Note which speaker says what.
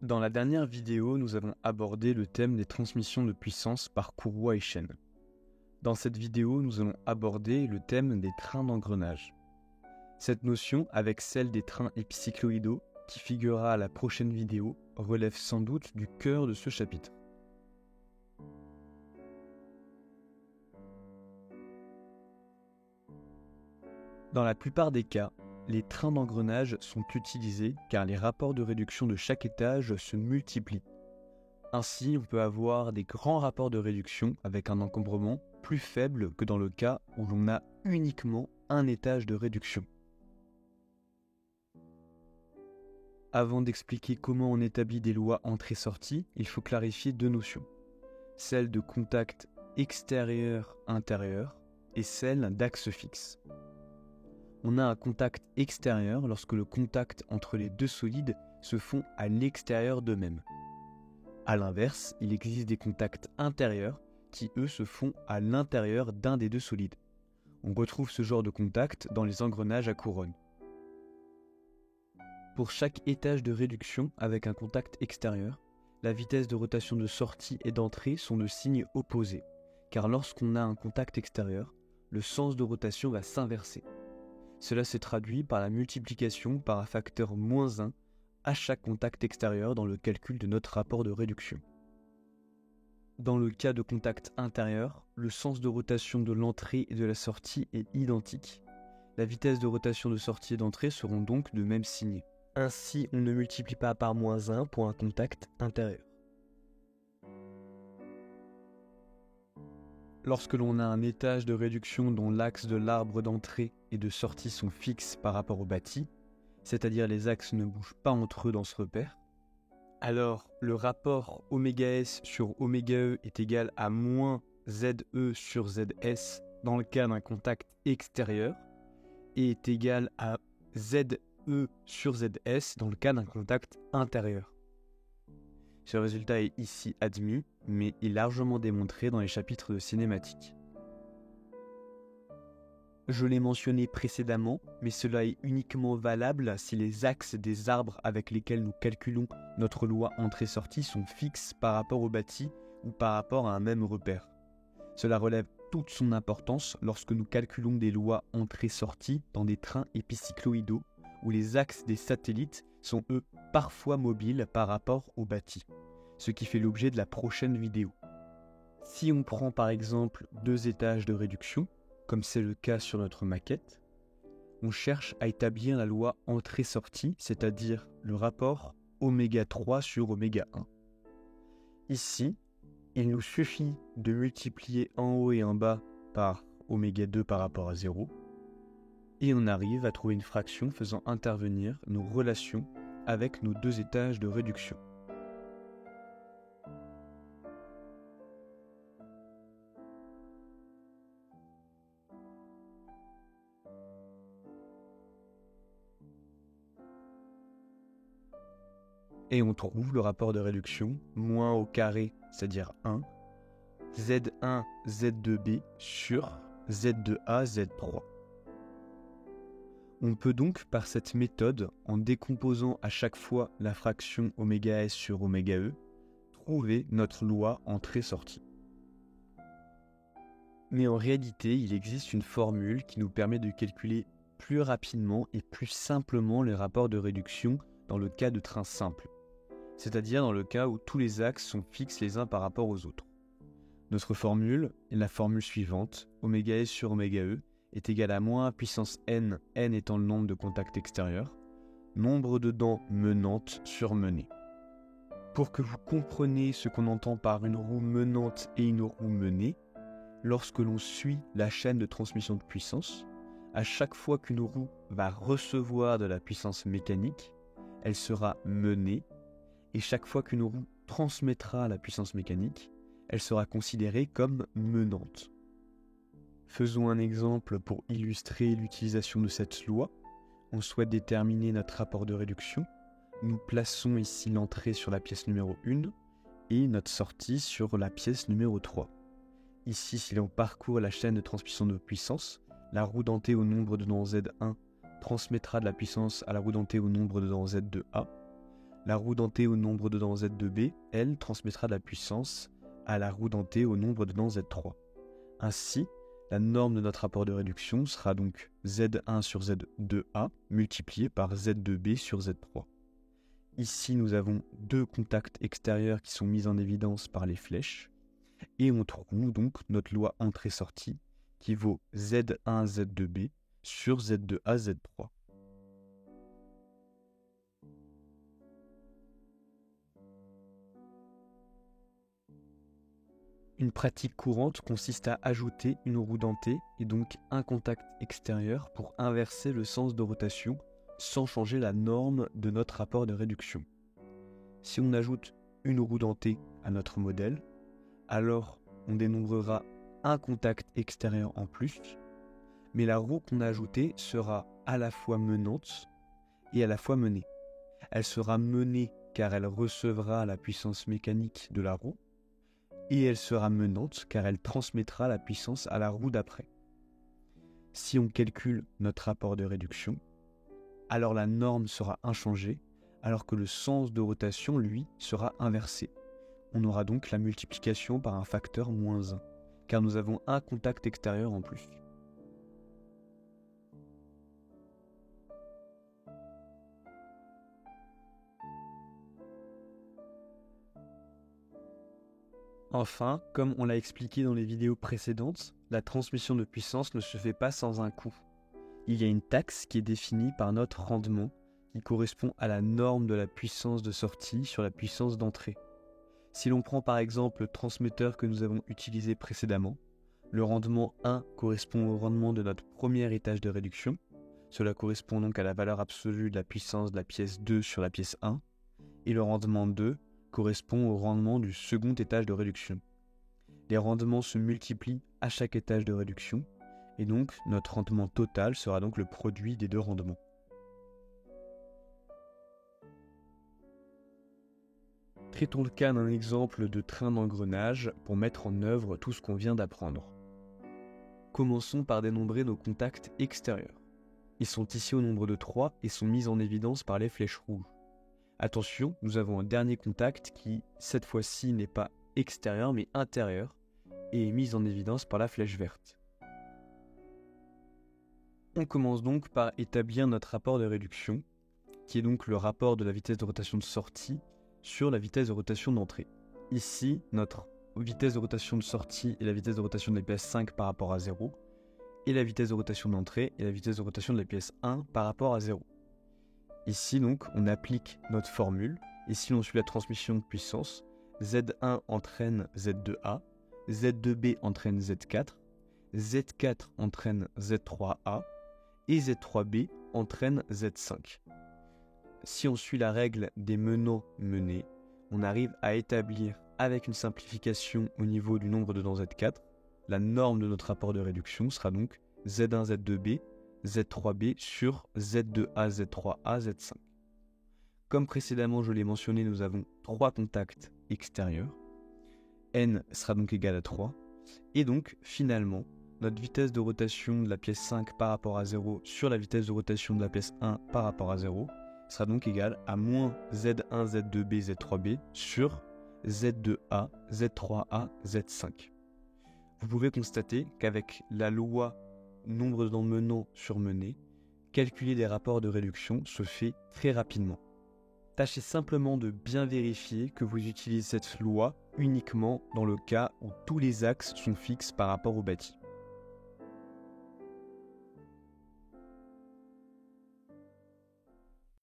Speaker 1: Dans la dernière vidéo, nous avons abordé le thème des transmissions de puissance par courroie et chaîne. Dans cette vidéo, nous allons aborder le thème des trains d'engrenage. Cette notion, avec celle des trains épicycloïdaux, qui figurera à la prochaine vidéo, relève sans doute du cœur de ce chapitre. Dans la plupart des cas, les trains d'engrenage sont utilisés car les rapports de réduction de chaque étage se multiplient. Ainsi, on peut avoir des grands rapports de réduction avec un encombrement plus faible que dans le cas où l'on a uniquement un étage de réduction. Avant d'expliquer comment on établit des lois entrée-sortie, il faut clarifier deux notions. Celle de contact extérieur-intérieur et celle d'axe fixe. On a un contact extérieur lorsque le contact entre les deux solides se font à l'extérieur d'eux-mêmes. A l'inverse, il existe des contacts intérieurs qui, eux, se font à l'intérieur d'un des deux solides. On retrouve ce genre de contact dans les engrenages à couronne. Pour chaque étage de réduction avec un contact extérieur, la vitesse de rotation de sortie et d'entrée sont de signes opposés, car lorsqu'on a un contact extérieur, le sens de rotation va s'inverser. Cela se traduit par la multiplication par un facteur -1 à chaque contact extérieur dans le calcul de notre rapport de réduction. Dans le cas de contact intérieur, le sens de rotation de l'entrée et de la sortie est identique. La vitesse de rotation de sortie et d'entrée seront donc de même signe. Ainsi, on ne multiplie pas par -1 pour un contact intérieur. Lorsque l'on a un étage de réduction dont l'axe de l'arbre d'entrée et de sortie sont fixes par rapport au bâti, c'est-à-dire les axes ne bougent pas entre eux dans ce repère, alors le rapport ωs sur ωe est égal à -ze sur zs dans le cas d'un contact extérieur et est égal à ze sur zs dans le cas d'un contact intérieur. Ce résultat est ici admis, mais est largement démontré dans les chapitres de cinématique. Je l'ai mentionné précédemment, mais cela est uniquement valable si les axes des arbres avec lesquels nous calculons notre loi entrée-sortie sont fixes par rapport au bâti ou par rapport à un même repère. Cela relève toute son importance lorsque nous calculons des lois entrée-sortie dans des trains épicycloïdaux où les axes des satellites sont eux parfois mobiles par rapport au bâti, ce qui fait l'objet de la prochaine vidéo. Si on prend par exemple 2 étages de réduction, comme c'est le cas sur notre maquette, on cherche à établir la loi entrée-sortie, c'est-à-dire le rapport ω3 sur ω1. Ici, il nous suffit de multiplier en haut et en bas par ω2 par rapport à 0, et on arrive à trouver une fraction faisant intervenir nos relations avec nos 2 étages de réduction. Et on trouve le rapport de réduction moins au carré, c'est-à-dire 1, Z1, Z2B sur Z2A, Z3. On peut donc, par cette méthode, en décomposant à chaque fois la fraction ωs sur ωe, trouver notre loi entrée-sortie. Mais en réalité, il existe une formule qui nous permet de calculer plus rapidement et plus simplement les rapports de réduction dans le cas de trains simples, c'est-à-dire dans le cas où tous les axes sont fixes les uns par rapport aux autres. Notre formule est la formule suivante, ωs sur ωe est égal à moins puissance n, n étant le nombre de contacts extérieurs, nombre de dents menantes sur menées. Pour que vous compreniez ce qu'on entend par une roue menante et une roue menée, lorsque l'on suit la chaîne de transmission de puissance, à chaque fois qu'une roue va recevoir de la puissance mécanique, elle sera menée, et chaque fois qu'une roue transmettra la puissance mécanique, elle sera considérée comme menante. Faisons un exemple pour illustrer l'utilisation de cette loi. On souhaite déterminer notre rapport de réduction. Nous plaçons ici l'entrée sur la pièce numéro 1 et notre sortie sur la pièce numéro 3. Ici, si l'on parcourt la chaîne de transmission de puissance, la roue dentée au nombre de dents Z1 transmettra de la puissance à la roue dentée au nombre de dents Z2A. La roue dentée au nombre de dents Z2B, elle, transmettra de la puissance à la roue dentée au nombre de dents Z3. Ainsi, la norme de notre rapport de réduction sera donc Z1 sur Z2A multiplié par Z2B sur Z3. Ici, nous avons deux contacts extérieurs qui sont mis en évidence par les flèches, et on trouve donc notre loi entrée-sortie qui vaut Z1 Z2B sur Z2A Z3. Une pratique courante consiste à ajouter une roue dentée et donc un contact extérieur pour inverser le sens de rotation sans changer la norme de notre rapport de réduction. Si on ajoute une roue dentée à notre modèle, alors on dénombrera un contact extérieur en plus, mais la roue qu'on a ajoutée sera à la fois menante et à la fois menée. Elle sera menée car elle recevra la puissance mécanique de la roue, et elle sera menante car elle transmettra la puissance à la roue d'après. Si on calcule notre rapport de réduction, alors la norme sera inchangée, alors que le sens de rotation, lui, sera inversé. On aura donc la multiplication par un facteur -1, car nous avons un contact extérieur en plus. Enfin, comme on l'a expliqué dans les vidéos précédentes, la transmission de puissance ne se fait pas sans un coût. Il y a une taxe qui est définie par notre rendement, qui correspond à la norme de la puissance de sortie sur la puissance d'entrée. Si l'on prend par exemple le transmetteur que nous avons utilisé précédemment, le rendement 1 correspond au rendement de notre premier étage de réduction. Cela correspond donc à la valeur absolue de la puissance de la pièce 2 sur la pièce 1. Et le rendement 2 correspond au rendement du second étage de réduction. Les rendements se multiplient à chaque étage de réduction, et donc notre rendement total sera donc le produit des deux rendements. Traitons le cas d'un exemple de train d'engrenage pour mettre en œuvre tout ce qu'on vient d'apprendre. Commençons par dénombrer nos contacts extérieurs. Ils sont ici au nombre de 3 et sont mis en évidence par les flèches rouges. Attention, nous avons un dernier contact qui, cette fois-ci, n'est pas extérieur mais intérieur et est mis en évidence par la flèche verte. On commence donc par établir notre rapport de réduction, qui est donc le rapport de la vitesse de rotation de sortie sur la vitesse de rotation d'entrée. Ici, notre vitesse de rotation de sortie est la vitesse de rotation de la pièce 5 par rapport à 0, et la vitesse de rotation d'entrée est la vitesse de rotation de la pièce 1 par rapport à 0. Ici donc, on applique notre formule, et si l'on suit la transmission de puissance, Z1 entraîne Z2A, Z2B entraîne Z4, Z4 entraîne Z3A, et Z3B entraîne Z5. Si on suit la règle des menants-menés, on arrive à établir, avec une simplification au niveau du nombre de dents Z4, la norme de notre rapport de réduction sera donc Z1, Z2B, Z3B sur Z2A, Z3A, Z5. Comme précédemment je l'ai mentionné, nous avons 3 contacts extérieurs. N sera donc égal à 3. Et donc, finalement, notre vitesse de rotation de la pièce 5 par rapport à 0 sur la vitesse de rotation de la pièce 1 par rapport à 0 sera donc égale à moins Z1, Z2B, Z3B sur Z2A, Z3A, Z5. Vous pouvez constater qu'avec la loi nombre de dents menant sur mené, calculer des rapports de réduction se fait très rapidement. Tâchez simplement de bien vérifier que vous utilisez cette loi uniquement dans le cas où tous les axes sont fixes par rapport au bâti.